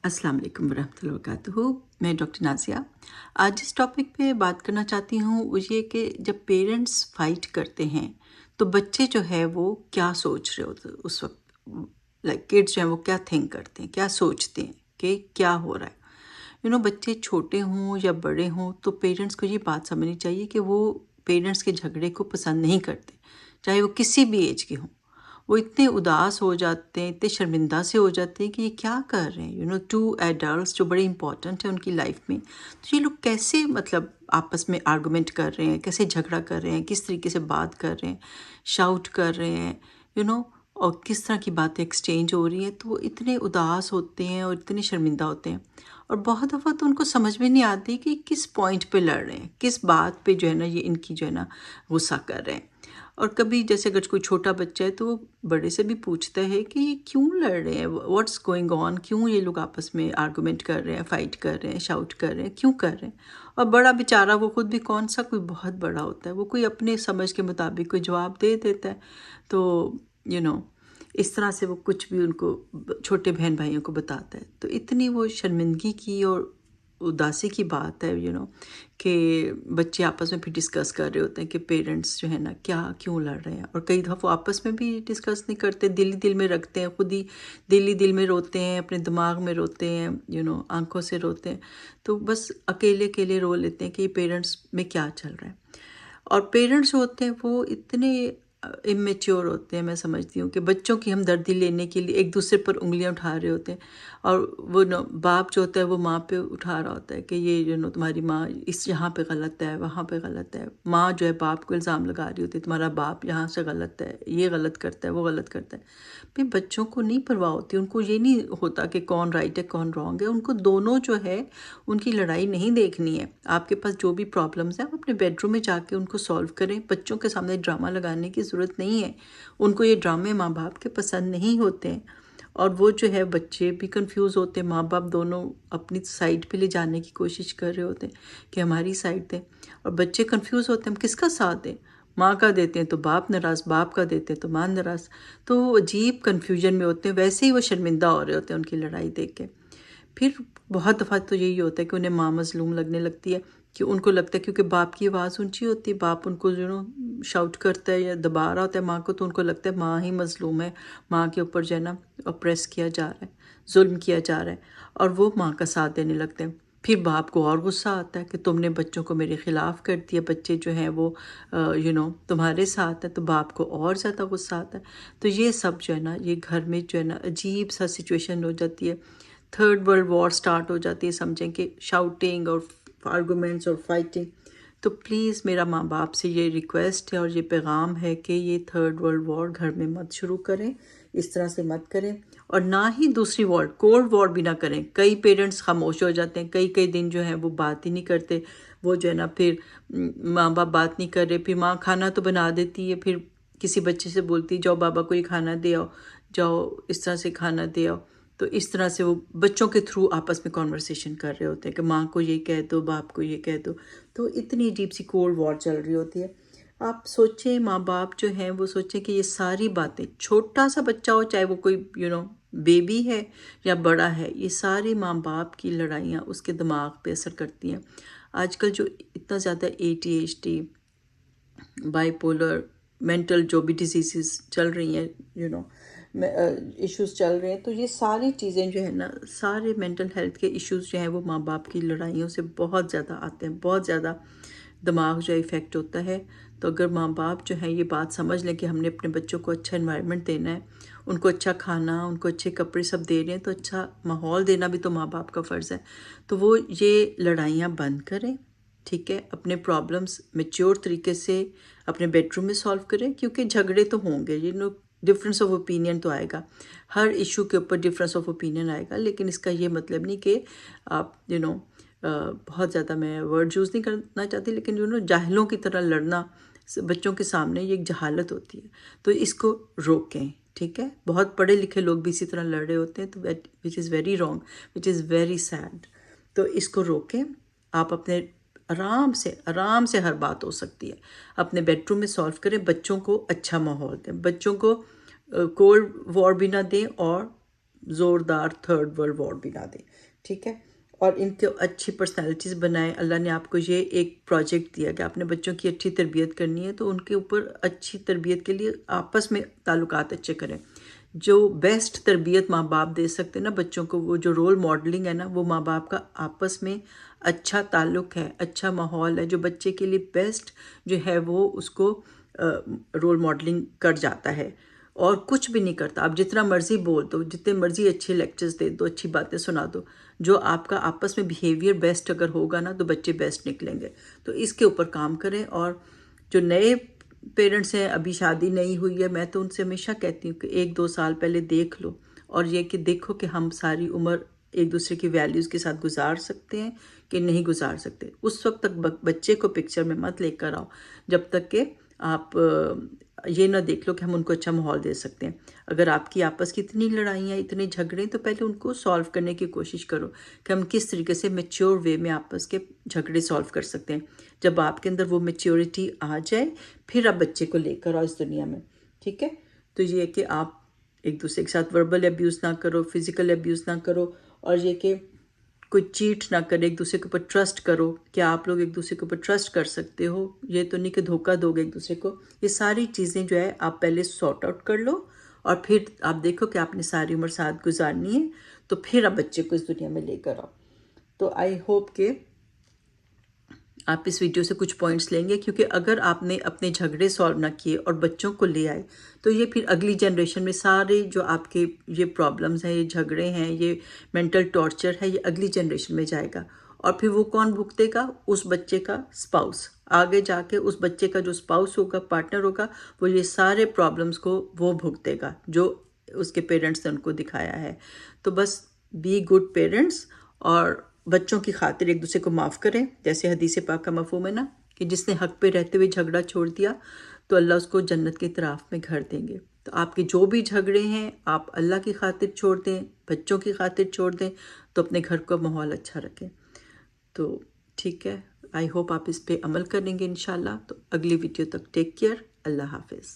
अस्सलाम वालेकुम वरहमतुल्लाहि वबरकातुहू। मैं डॉक्टर नाज़िया आज इस टॉपिक पे बात करना चाहती हूँ वो ये कि जब पेरेंट्स फाइट करते हैं तो बच्चे जो है वो क्या सोच रहे होते उस वक्त, लाइक किड्स जो हैं वो क्या थिंक करते हैं, क्या सोचते हैं कि क्या हो रहा है। बच्चे छोटे हों या बड़े हों तो पेरेंट्स को ये बात समझनी चाहिए कि वो पेरेंट्स के झगड़े को पसंद नहीं करते, चाहे वो किसी भी एज के हों। वो इतने उदास हो जाते हैं, इतने शर्मिंदा से हो जाते हैं कि ये क्या कर रहे हैं। टू एडल्ट्स जो बड़े इंपॉर्टेंट हैं उनकी लाइफ में, तो ये लोग कैसे मतलब आपस में आर्गुमेंट कर रहे हैं, कैसे झगड़ा कर रहे हैं, किस तरीके से बात कर रहे हैं, शाउट कर रहे हैं, और किस तरह की बातें एक्सचेंज हो रही हैं। तो वो इतने उदास होते हैं और इतने शर्मिंदा होते हैं, और बहुत दफ़ा तो उनको समझ में नहीं आती कि किस पॉइंट पे लड़ रहे हैं, किस बात पे जो है ना ये इनकी जो है ना गुस्सा कर रहे हैं। और कभी जैसे अगर कोई छोटा बच्चा है तो वो बड़े से भी पूछता है कि ये क्यों लड़ रहे हैं, व्हाट्स गोइंग ऑन, क्यों ये लोग आपस में आर्गुमेंट कर रहे हैं, फाइट कर रहे हैं, शाउट कर रहे हैं, क्यों कर रहे हैं। और बड़ा बेचारा वो खुद भी कौन सा कोई बहुत बड़ा होता है, वो कोई अपने समझ के मुताबिक कोई जवाब दे देता है। तो यू नो इस तरह से वो कुछ भी उनको छोटे बहन भाइयों को बताता है। तो इतनी वो शर्मिंदगी की और उदासी की बात है कि बच्चे आपस में भी डिस्कस कर रहे होते हैं कि पेरेंट्स जो है ना क्या क्यों लड़ रहे हैं। और कई दफ़ा वो आपस में भी डिस्कस नहीं करते, दिल ही दिल में रखते हैं, खुद ही दिल में रोते हैं, अपने दिमाग में रोते हैं, आंखों से रोते हैं। तो बस अकेले अकेले रो लेते हैं कि ये पेरेंट्स में क्या चल रहा है। और पेरेंट्स जो होते हैं वो इतने इमेच्योर होते हैं, मैं समझती हूँ कि बच्चों की हमदर्दी लेने के लिए एक दूसरे पर उंगलियां उठा रहे होते हैं। और वो बाप जो होता है वो माँ पे उठा रहा होता है कि ये तुम्हारी माँ इस यहाँ पे गलत है, वहाँ पे गलत है। माँ जो है बाप को इल्ज़ाम लगा रही होती है, तुम्हारा बाप यहाँ से गलत है, ये गलत करता है, वो गलत करता है। भाई बच्चों को नहीं परवाह होती, उनको ये नहीं होता कि कौन राइट है कौन रॉन्ग है। उनको दोनों जो है उनकी लड़ाई नहीं देखनी है। आपके पास जो भी प्रॉब्लम्स हैं आप अपने बेडरूम में जाके उनको सॉल्व करें। बच्चों के सामने ड्रामा लगाने की ज़रूरत नहीं है। उनको ये ड्रामे माँ बाप के पसंद नहीं होते हैं। और वो जो है बच्चे भी कंफ्यूज होते हैं, माँ बाप दोनों अपनी साइड पे ले जाने की कोशिश कर रहे होते हैं कि हमारी साइड दें। और बच्चे कंफ्यूज होते हैं हम किसका साथ दें, माँ का देते हैं तो बाप नाराज़, बाप का देते हैं तो माँ नाराज़। तो वो अजीब कन्फ्यूजन में होते हैं। वैसे ही वो शर्मिंदा हो रहे होते हैं उनकी लड़ाई देख के। फिर बहुत दफ़ा तो यही होता है कि उन्हें माँ मज़लूम लगने लगती है, कि उनको लगता है क्योंकि बाप की आवाज़ ऊंची होती है, बाप उनको शाउट करता है या दबा रहा होता है माँ को, तो उनको लगता है माँ ही मज़लूम है, माँ के ऊपर जो है ना ऑप्रेस किया जा रहा है, जुल्म किया जा रहा है, और वो माँ का साथ देने लगते हैं। फिर बाप को और गुस्सा आता है कि तुमने बच्चों को मेरे ख़िलाफ़ कर दिया, बच्चे जो हैं वो तुम्हारे साथ है। तो बाप को और ज़्यादा गुस्सा आता है। तो ये सब जो है ना ये घर में जो है ना अजीब सा सिचुएशन हो जाती है। थर्ड वर्ल्ड वॉर स्टार्ट हो जाती है, समझें कि शाउटिंग और आर्गूमेंट्स और फाइटिंग। तो प्लीज़ मेरा माँ बाप से ये रिक्वेस्ट है और ये पैगाम है कि ये थर्ड वर्ल्ड वॉर घर में मत शुरू करें, इस तरह से मत करें। और ना ही दूसरी वॉर, कोल्ड वॉर भी ना करें। कई पेरेंट्स खामोश हो जाते हैं, कई कई दिन जो है वो बात ही नहीं करते। वो जो है ना फिर माँ बाप बात नहीं कर रहे, फिर माँ खाना तो बना देती है, फिर किसी बच्चे से बोलती है जाओ बाबा को ये खाना दे आओ, जाओ इस तरह से खाना दे आओ। तो इस तरह से वो बच्चों के थ्रू आपस में कॉन्वर्सेशन कर रहे होते हैं कि माँ को ये कह दो, बाप को ये कह दो। तो इतनी डीप सी कोल्ड वॉर चल रही होती है। आप सोचें, माँ बाप जो हैं वो सोचें कि ये सारी बातें, छोटा सा बच्चा हो चाहे वो कोई बेबी है या बड़ा है, ये सारी माँ बाप की लड़ाइयाँ उसके दिमाग पे असर करती हैं। आजकल जो इतना ज़्यादा ADHD, बाइपोलर, मेंटल जो भी डिजीज़ चल रही हैं, इश्यूज़ चल रहे हैं, तो ये सारी चीज़ें जो है ना, सारे मेंटल हेल्थ के इश्यूज़ जो हैं वो माँ बाप की लड़ाइयों से बहुत ज़्यादा आते हैं, बहुत ज़्यादा दिमाग जो इफ़ेक्ट होता है। तो अगर माँ बाप जो है ये बात समझ लें कि हमने अपने बच्चों को अच्छा एनवायरनमेंट देना है, उनको अच्छा खाना, उनको अच्छे कपड़े सब दे रहे हैं, तो अच्छा माहौल देना भी तो माँ बाप का फ़र्ज़ है। तो वो ये लड़ाइयाँ बंद करें, ठीक है। अपने प्रॉब्लम्स मैच्योर तरीके से अपने बेडरूम में सॉल्व करें, क्योंकि झगड़े तो होंगे, डिफरेंस ऑफ ओपिनियन तो आएगा, हर इशू के ऊपर डिफरेंस ऑफ ओपिनियन आएगा। लेकिन इसका ये मतलब नहीं कि आप बहुत ज़्यादा, मैं वर्ड यूज़ नहीं करना चाहती, लेकिन जाहिलों की तरह लड़ना बच्चों के सामने ये एक जहालत होती है। तो इसको रोकें, ठीक है। बहुत पढ़े लिखे लोग भी इसी तरह लड़ रहे होते हैं, तो which is very wrong, which is very sad. तो इसको रोकें। आप अपने आराम से हर बात हो सकती है, अपने बेडरूम में सॉल्व करें। बच्चों को अच्छा माहौल दें, बच्चों को कोल्ड वॉर भी ना दें और زوردار تھرڈ ورلڈ وار بھی نہ دیں، ٹھیک ہے؟ اور ان کو اچھی پرسنالٹیز بنائیں. اللہ نے آپ کو یہ ایک پروجیکٹ دیا کہ آپ نے بچوں کی اچھی تربیت کرنی ہے، تو ان کے اوپر اچھی تربیت کے لیے آپس میں تعلقات اچھے کریں. جو بیسٹ تربیت ماں باپ دے سکتے ہیں نا بچوں کو، وہ جو رول ماڈلنگ ہے نا، وہ ماں باپ کا آپس میں اچھا تعلق ہے، اچھا ماحول ہے، جو بچے کے لیے بیسٹ جو ہے وہ اس کو رول ماڈلنگ کر جاتا ہے. اور کچھ بھی نہیں کرتا، آپ جتنا مرضی بول دو، جتنے مرضی اچھے لیکچرز دے دو، اچھی باتیں سنا دو، جو آپ کا آپس میں بیہیویئر بیسٹ اگر ہوگا نا تو بچے بیسٹ نکلیں گے. تو اس کے اوپر کام کریں. اور جو نئے پیرنٹس ہیں، ابھی شادی نہیں ہوئی ہے، میں تو ان سے ہمیشہ کہتی ہوں کہ 1-2 سال پہلے دیکھ لو، اور یہ کہ دیکھو کہ ہم ساری عمر ایک دوسرے کی ویلیوز کے ساتھ گزار سکتے ہیں کہ نہیں گزار سکتے. اس وقت تک بچے کو پکچر میں مت لے کر آؤ جب تک کہ آپ یہ نہ دیکھ لو کہ ہم ان کو اچھا ماحول دے سکتے ہیں. اگر آپ کی آپس کی اتنی لڑائیاں، اتنے جھگڑے، تو پہلے ان کو سالو کرنے کی کوشش کرو کہ ہم کس طریقے سے میچیور وے میں آپس کے جھگڑے سالو کر سکتے ہیں. جب آپ کے اندر وہ میچیورٹی آ جائے، پھر آپ بچے کو لے کر آؤ اس دنیا میں، ٹھیک ہے؟ تو یہ کہ آپ ایک دوسرے کے ساتھ وربل ابیوز نہ کرو، فزیکل ابیوز نہ کرو، اور یہ کہ کوئی چیٹ نہ کرے، ایک دوسرے کے اوپر ٹرسٹ کرو. کیا آپ لوگ ایک دوسرے کے اوپر ٹرسٹ کر سکتے ہو؟ یہ تو نہیں کہ دھوکہ دو گے ایک دوسرے کو. یہ ساری چیزیں جو ہے آپ پہلے سارٹ آؤٹ کر لو، اور پھر آپ دیکھو کہ آپ نے ساری عمر ساتھ گزارنی ہے، تو پھر آپ بچے کو اس دنیا میں لے کر آؤ. تو آئی ہوپ کہ آپ اس ویڈیو سے کچھ پوائنٹس لیں گے، کیونکہ اگر آپ نے اپنے جھگڑے سالو نہ کیے اور بچوں کو لے آئے، تو یہ پھر اگلی جنریشن میں سارے جو آپ کے یہ پرابلمز ہیں، یہ جھگڑے ہیں، یہ مینٹل ٹارچر ہے، یہ اگلی جنریشن میں جائے گا. اور پھر وہ کون بھگتے گا؟ اس بچے کا اسپاؤس. آگے جا کے اس بچے کا جو اسپاؤس ہوگا، پارٹنر ہوگا، وہ یہ سارے پرابلمز کو وہ بھگتے گا جو اس کے پیرنٹس نے ان کو دکھایا ہے. تو بس بی گڈ پیرنٹس، اور بچوں کی خاطر ایک دوسرے کو معاف کریں. جیسے حدیث پاک کا مفہوم ہے نا کہ جس نے حق پہ رہتے ہوئے جھگڑا چھوڑ دیا تو اللہ اس کو جنت کی طرف میں گھر دیں گے. تو آپ کے جو بھی جھگڑے ہیں آپ اللہ کی خاطر چھوڑ دیں، بچوں کی خاطر چھوڑ دیں، تو اپنے گھر کا ماحول اچھا رکھیں. تو ٹھیک ہے، آئی ہوپ آپ اس پہ عمل کریں گے انشاءاللہ. تو اگلی ویڈیو تک ٹیک کیئر. اللہ حافظ.